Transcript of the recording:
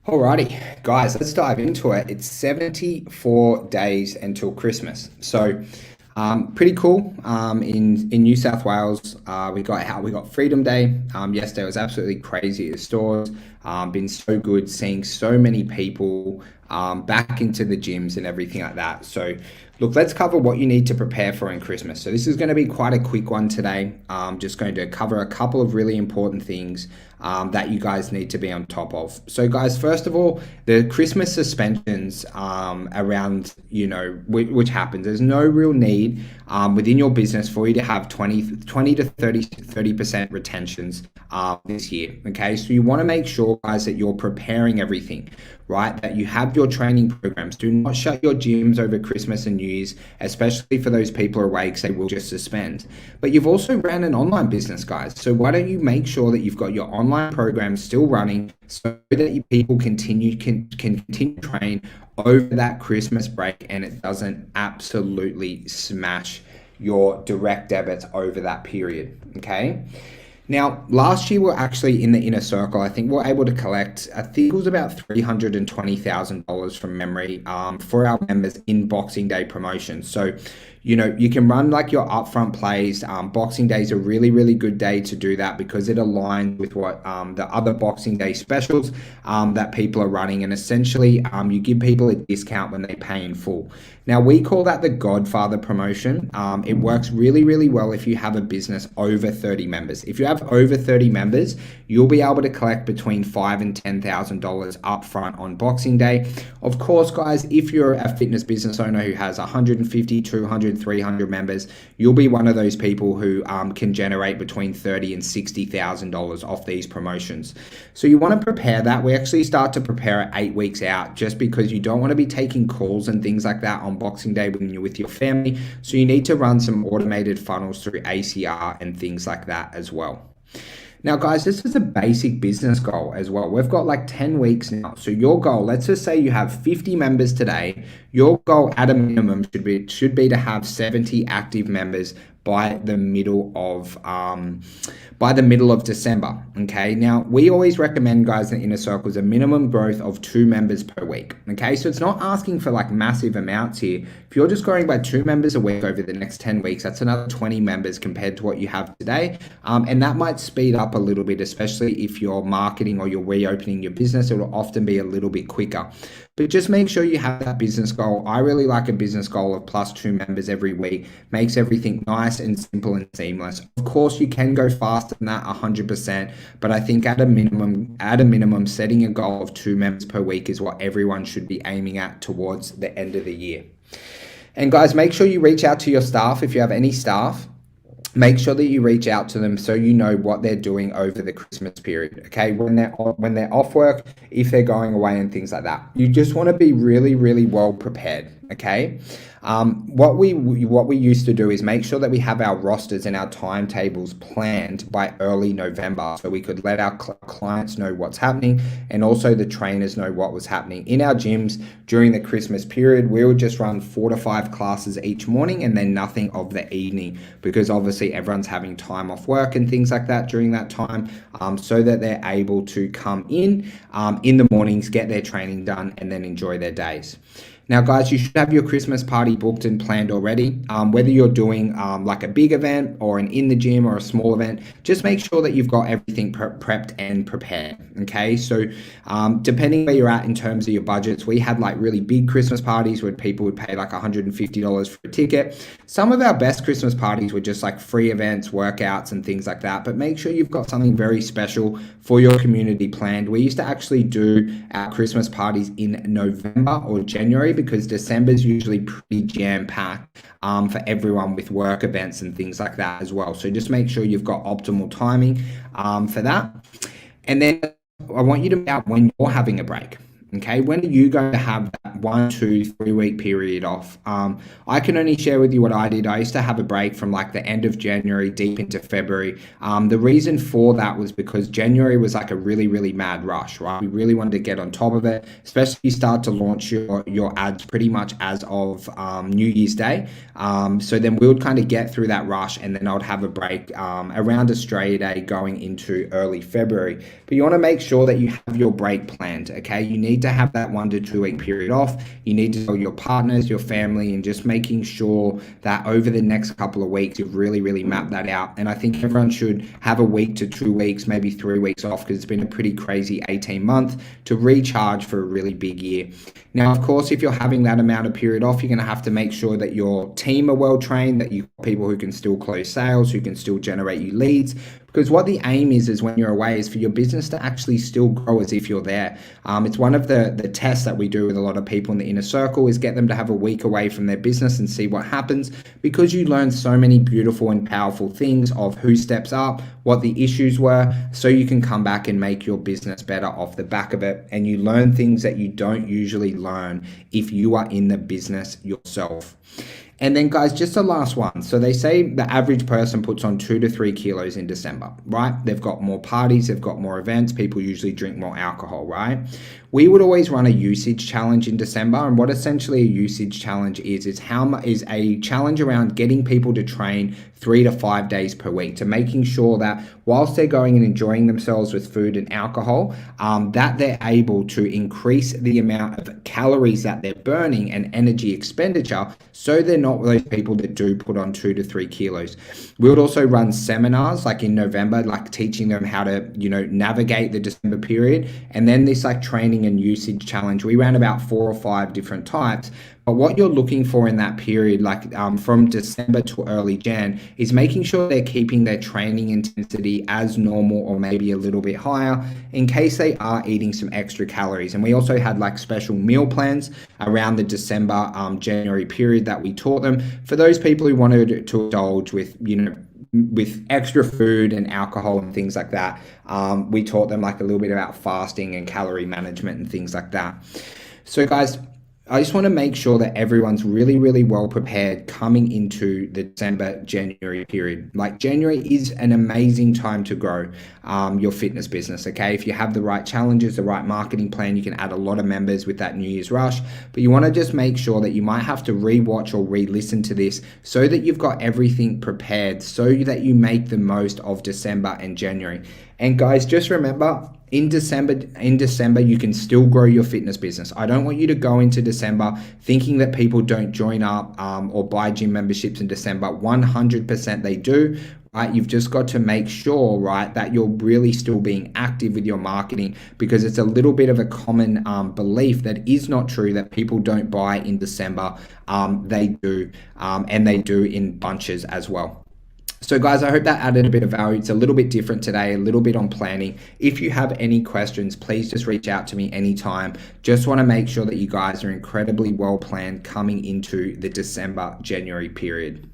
Alrighty, guys, let's dive into it. It's 74 days until Christmas. Pretty cool. In New South Wales, we got Freedom Day. Yesterday was absolutely crazy at the stores. Been so good seeing so many people back into the gyms and everything like that. So, look, let's cover what you need to prepare for in Christmas. So this is going to be quite a quick one today. Just going to cover a couple of really important things that you guys need to be on top of. So, guys, first of all, the Christmas suspensions around, which happens. There's no real need within your business for you to have 20 to 30% retentions this year. Okay, so you want to make sure, guys, that you're preparing everything, right? That you have your training programs. Do not shut your gyms over Christmas and New Year's, especially for those people who are away, because they will just suspend. But you've also ran an online business, guys. So why don't you make sure that you've got your online programs still running so that you people can continue to train over that Christmas break and it doesn't absolutely smash your direct debits over that period. Okay. Now, last year we we're actually in the inner circle. I think we we're able to collect, I think it was about $320,000 from memory for our members in Boxing Day promotions. So, you can run like your upfront plays. Boxing Day is a really, really good day to do that because it aligns with what the other Boxing Day specials that people are running. And essentially, you give people a discount when they pay in full. Now, we call that the Godfather promotion. It works really, really well if you have a business over 30 members. If you have over 30 members, you'll be able to collect between $5,000 and $10,000 upfront on Boxing Day. Of course, guys, if you're a fitness business owner who has 150, 200, 300 members, you'll be one of those people who can generate between $30,000 and $60,000 off these promotions. So you want to prepare that. We actually start to prepare it 8 weeks out just because you don't want to be taking calls and things like that on Boxing Day when you're with your family. So you need to run some automated funnels through ACR and things like that as well. Now, guys, this is a basic business goal as well. We've got like 10 weeks now. So your goal, let's just say you have 50 members today. Your goal at a minimum should be to have 70 active members by the middle of December. Okay. Now we always recommend, guys, in inner circles a minimum growth of 2 members per week. Okay. So it's not asking for like massive amounts here. If you're just growing by 2 members a week over the next 10 weeks, that's another 20 members compared to what you have today. And that might speed up a little bit, especially if you're marketing or you're reopening your business. It will often be a little bit quicker. But just make sure you have that business goal. I really like a business goal of plus 2 members every week. Makes everything nice and simple and seamless. Of course, you can go faster than that 100%, but I think at a minimum, setting a goal of 2 members per week is what everyone should be aiming at towards the end of the year. And guys, make sure you reach out to your staff if you have any staff. Make sure that you reach out to them so you know what they're doing over the Christmas period. Okay, when they're off work, if they're going away and things like that. You just want to be really, really well prepared. Okay. What we used to do is make sure that we have our rosters and our timetables planned by early November, so we could let our clients know what's happening and also the trainers know what was happening in our gyms during the Christmas period. We would just run 4 to 5 classes each morning and then nothing of the evening, because obviously everyone's having time off work and things like that during that time, so that they're able to come in the mornings, get their training done, and then enjoy their days. Now, guys, you should have your Christmas party booked and planned already. Whether you're doing like a big event or an in the gym or a small event, just make sure that you've got everything prepped and prepared. Okay, so depending where you're at in terms of your budgets, we had like really big Christmas parties where people would pay like $150 for a ticket. Some of our best Christmas parties were just like free events, workouts, and things like that. But make sure you've got something very special for your community planned. We used to actually do our Christmas parties in November or January, because December is usually pretty jam-packed for everyone with work events and things like that as well. So just make sure you've got optimal timing for that. And then I want you to map when you're having a break. Okay, when are you going to have that 1, 2, 3 week period off? I can only share with you what I did. I used to have a break from like the end of January deep into February. The reason for that was because January was like a really, really mad rush, right? We really wanted to get on top of it, especially if you start to launch your ads pretty much as of New Year's Day. So then we would kind of get through that rush, and then I would have a break around Australia Day going into early February. But you want to make sure that you have your break planned, okay? You need to have that 1 to 2 week period off. You need to tell your partners, your family, and just making sure that over the next couple of weeks, you've really, really mapped that out. And I think everyone should have a week to 2 weeks, maybe 3 weeks off, because it's been a pretty crazy 18 month to recharge for a really big year. Now, of course, if you're having that amount of period off, you're going to have to make sure that your team are well trained, that you've got people who can still close sales, who can still generate you leads. Because what the aim is when you're away is for your business to actually still grow as if you're there. It's one of the tests that we do with a lot of people in the inner circle is get them to have a week away from their business and see what happens, because you learn so many beautiful and powerful things of who steps up, what the issues were, so you can come back and make your business better off the back of it. And you learn things that you don't usually learn if you are in the business yourself. And then guys, just the last one. So they say the average person puts on 2 to 3 kilos in December, right? They've got more parties, they've got more events. People usually drink more alcohol, right? We would always run a usage challenge in December. And what essentially a usage challenge is a challenge around getting people to train 3 to 5 days per week, to making sure that whilst they're going and enjoying themselves with food and alcohol, that they're able to increase the amount of calories that they're burning and energy expenditure, so they're not those people that do put on 2 to 3 kilos. We would also run seminars like in November, like teaching them how to, navigate the December period. And then this like training and usage challenge, we ran about 4 or 5 different types. But what you're looking for in that period, like from December to early Jan, is making sure they're keeping their training intensity as normal or maybe a little bit higher in case they are eating some extra calories. And we also had like special meal plans around the December, January period that we taught them for those people who wanted to indulge with, with extra food and alcohol and things like that. We taught them like a little bit about fasting and calorie management and things like that. So guys, I just want to make sure that everyone's really, really well prepared coming into the December, January period. Like January is an amazing time to grow your fitness business, okay? If you have the right challenges, the right marketing plan, you can add a lot of members with that New Year's rush. But you want to just make sure that you might have to re-watch or re-listen to this so that you've got everything prepared so that you make the most of December and January. And guys, just remember, in December, you can still grow your fitness business. I don't want you to go into December thinking that people don't join up or buy gym memberships in December. 100% they do, right? You've just got to make sure, right, that you're really still being active with your marketing, because it's a little bit of a common belief that is not true, that people don't buy in December. They do, and they do in bunches as well. So guys, I hope that added a bit of value. It's a little bit different today, a little bit on planning. If you have any questions, please just reach out to me anytime. Just want to make sure that you guys are incredibly well planned coming into the December, January period.